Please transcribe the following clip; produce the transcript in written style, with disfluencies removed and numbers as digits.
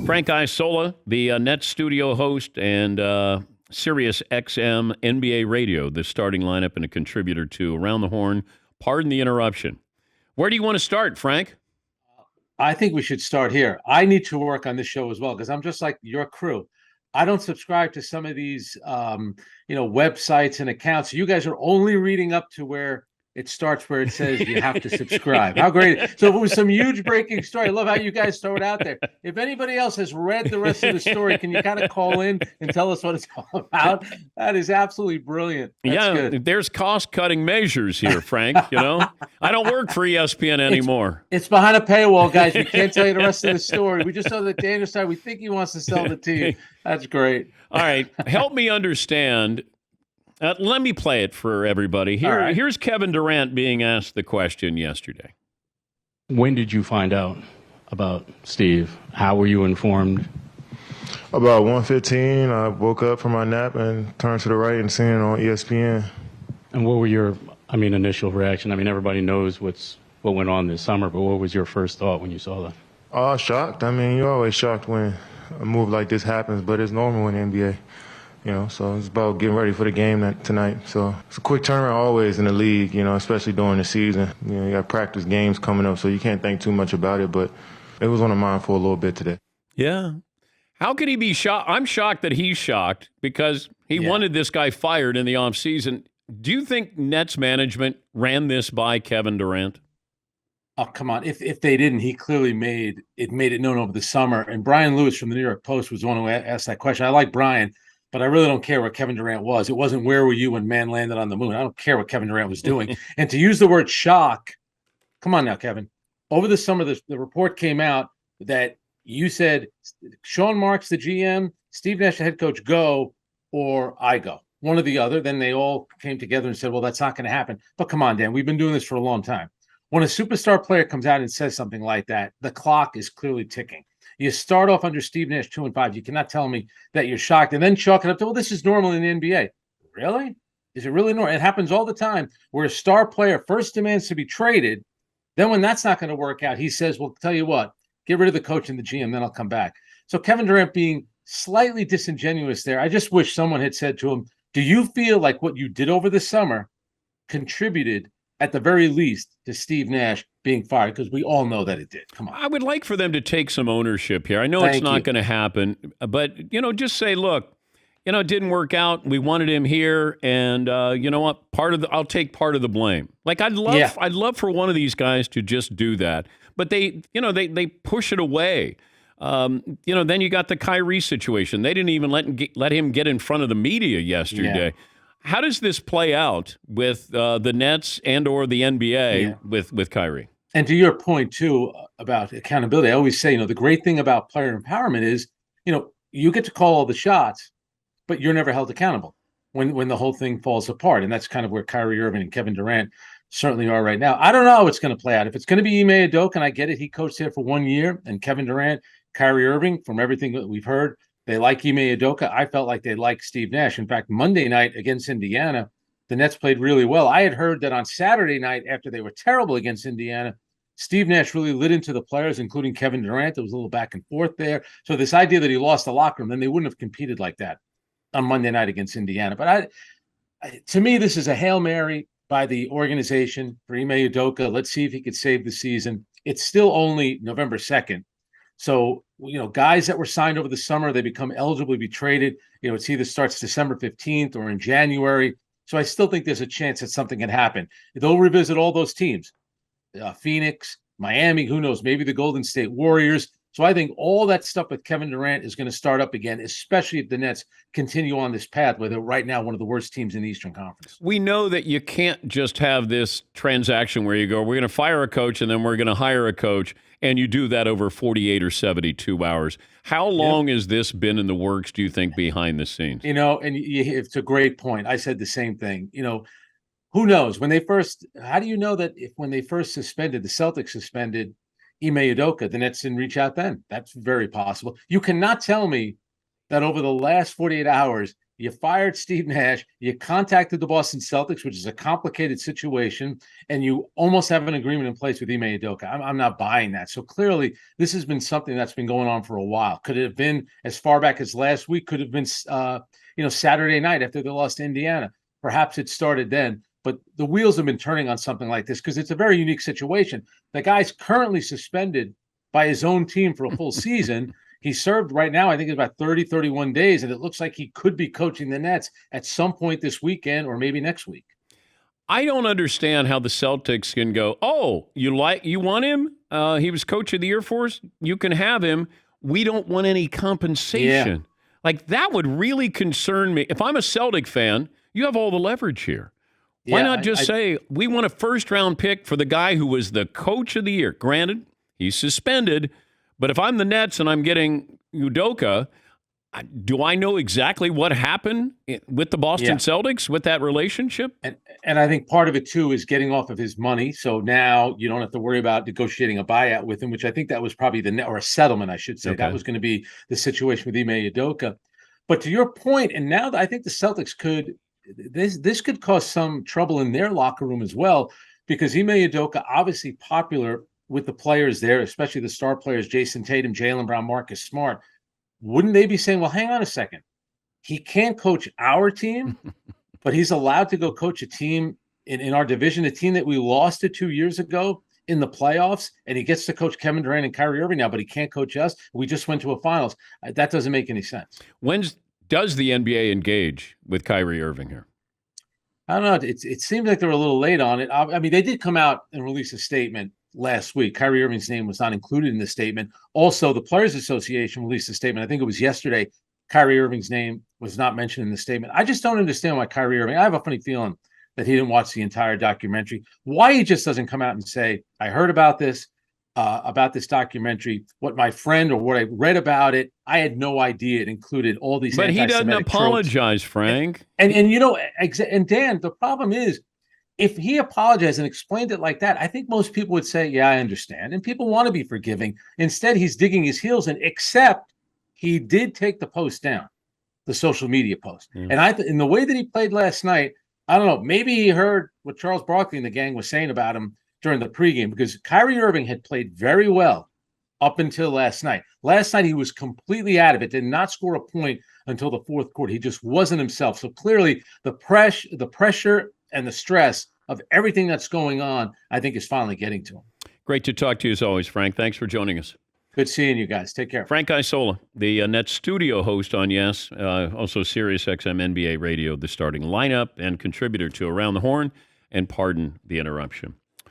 Frank Isola, the Net Studio host and Sirius XM NBA Radio, the starting lineup and a contributor to Around the Horn. Pardon the interruption. Where do you want to start, Frank? I think we should start here. I need to work on this show as well because I'm just like your crew. I don't subscribe to some of these, websites and accounts. You guys are only reading up to where it starts, where it says you have to subscribe. How great! So if it was some huge breaking story, I love how you guys throw it out there. If anybody else has read the rest of the story, can you kind of call in and tell us what it's all about? That is absolutely brilliant. That's good. There's cost-cutting measures here, Frank. I don't work for ESPN anymore. It's behind a paywall, guys. We can't tell you the rest of the story. We just know that Daniel said we think he wants to sell the team. That's great. All right, help me understand. Let me play it for everybody. Here's Kevin Durant being asked the question yesterday. When did you find out about Steve? How were you informed? About 1:15, I woke up from my nap and turned to the right and seen it on ESPN. And what were your, initial reaction? Everybody knows what went on this summer, but what was your first thought when you saw that? Shocked. You're always shocked when a move like this happens, but it's normal in the NBA. So it's about getting ready for the game tonight. So it's a quick turnaround always in the league, especially during the season. You got practice games coming up, so you can't think too much about it, but it was on the mind for a little bit today. Yeah. How could he be shocked? I'm shocked that he's shocked because he wanted this guy fired in the offseason. Do you think Nets management ran this by Kevin Durant? Oh, come on. If they didn't, he clearly made it known over the summer. And Brian Lewis from the New York Post was the one who asked that question. I like Brian, but I really don't care where Kevin Durant was. It wasn't where were you when man landed on the moon. I don't care what Kevin Durant was doing. And to use the word shock, come on now, Kevin. Over the summer, the report came out that you said Sean Marks, the GM, Steve Nash, the head coach, go, or I go. One or the other. Then they all came together and said, well, that's not going to happen. But come on, Dan, we've been doing this for a long time. When a superstar player comes out and says something like that, the clock is clearly ticking. You start off under Steve Nash 2-5. You cannot tell me that you're shocked and then chalk it up to, well, this is normal in the NBA. Really? Is it really normal? It happens all the time where a star player first demands to be traded. Then when that's not going to work out, he says, well, tell you what, get rid of the coach and the GM, then I'll come back. So Kevin Durant being slightly disingenuous there. I just wish someone had said to him, do you feel like what you did over the summer contributed at the very least to Steve Nash being fired? Because we all know that it did. Come on. I would like for them to take some ownership here. I know it's not going to happen, but, just say, look, it didn't work out. We wanted him here, and you know what? I'll take part of the blame. Like I'd love for one of these guys to just do that, but they push it away. Then you got the Kyrie situation. They didn't even let him get in front of the media yesterday. Yeah. How does this play out with the Nets and or the NBA with Kyrie? And to your point, too, about accountability, I always say, the great thing about player empowerment is, you get to call all the shots, but you're never held accountable when the whole thing falls apart. And that's kind of where Kyrie Irving and Kevin Durant certainly are right now. I don't know how it's going to play out. If it's going to be Ime Udoka, and I get it, he coached there for 1 year, and Kevin Durant, Kyrie Irving, from everything that we've heard, they like Ime Udoka. I felt like they liked Steve Nash. In fact, Monday night against Indiana, the Nets played really well. I had heard that on Saturday night, after they were terrible against Indiana, Steve Nash really lit into the players, including Kevin Durant. There was a little back and forth there. So this idea that he lost the locker room, then they wouldn't have competed like that on Monday night against Indiana. But to me, this is a Hail Mary by the organization for Ime Udoka. Let's see if he could save the season. It's still only November 2nd. So, guys that were signed over the summer, they become eligible to be traded. It's either starts December 15th or in January. So I still think there's a chance that something can happen. They'll revisit all those teams, Phoenix, Miami, who knows, maybe the Golden State Warriors. So I think all that stuff with Kevin Durant is going to start up again, especially if the Nets continue on this path where they're right now one of the worst teams in the Eastern Conference. We know that you can't just have this transaction where you go, we're going to fire a coach and then we're going to hire a coach, and you do that over 48 or 72 hours. How long has this been in the works, do you think, behind the scenes? And it's a great point. I said the same thing. Who knows? How do you know that when they first suspended, the Celtics suspended Ime Udoka, the Nets didn't reach out then? That's very possible. You cannot tell me that over the last 48 hours, you fired Steve Nash, you contacted the Boston Celtics, which is a complicated situation, and you almost have an agreement in place with Ime Udoka. I'm not buying that. So clearly, this has been something that's been going on for a while. Could it have been as far back as last week? Could have been, Saturday night after they lost to Indiana. Perhaps it started then. But the wheels have been turning on something like this because it's a very unique situation. The guy's currently suspended by his own team for a full season. He served right now, I think it's about 30, 31 days, and it looks like he could be coaching the Nets at some point this weekend or maybe next week. I don't understand how the Celtics can go, oh, you want him? He was coach of the year for us? You can have him. We don't want any compensation. Yeah. Like, that would really concern me. If I'm a Celtic fan, you have all the leverage here. Why not just say, we want a first-round pick for the guy who was the coach of the year? Granted, he's suspended, but if I'm the Nets and I'm getting Udoka, do I know exactly what happened with the Boston Celtics with that relationship? And I think part of it, too, is getting off of his money. So now you don't have to worry about negotiating a buyout with him, which I think that was probably or a settlement, I should say. Okay. That was going to be the situation with Ime Udoka. But to your point, and now I think the Celtics this could cause some trouble in their locker room as well, because Ime Udoka, obviously popular with the players there, especially the star players, Jason Tatum, Jaylen Brown, Marcus Smart. Wouldn't they be saying, well, hang on a second. He can't coach our team, but he's allowed to go coach a team in our division, a team that we lost to 2 years ago in the playoffs, and he gets to coach Kevin Durant and Kyrie Irving now, but he can't coach us. We just went to a finals. That doesn't make any sense. When does the NBA engage with Kyrie Irving here? I don't know. It seems like they're a little late on it. I mean, they did come out and release a statement last week. Kyrie Irving's name was not included in the statement. Also, the Players Association released a statement. I think it was yesterday. Kyrie Irving's name was not mentioned in the statement. I just don't understand why Kyrie Irving, I have a funny feeling that he didn't watch the entire documentary, why he just doesn't come out and say, I heard about this documentary, what my friend or what I read about it, I had no idea it included all these But he doesn't apologize, tropes. Frank. And Dan, the problem is, if he apologized and explained it like that, I think most people would say, yeah, I understand. And people want to be forgiving. Instead, he's digging his heels in, except he did take the post down, the social media post. Mm. And in the way that he played last night, I don't know, maybe he heard what Charles Barkley and the gang was saying about him during the pregame, because Kyrie Irving had played very well up until last night. Last night, he was completely out of it, did not score a point until the fourth quarter. He just wasn't himself. So clearly the pressure and the stress of everything that's going on, I think, is finally getting to him. Great to talk to you as always, Frank. Thanks for joining us. Good seeing you guys. Take care. Frank Isola, the Nets studio host on Yes, also Sirius XM NBA Radio, the starting lineup, and contributor to Around the Horn. And pardon the interruption.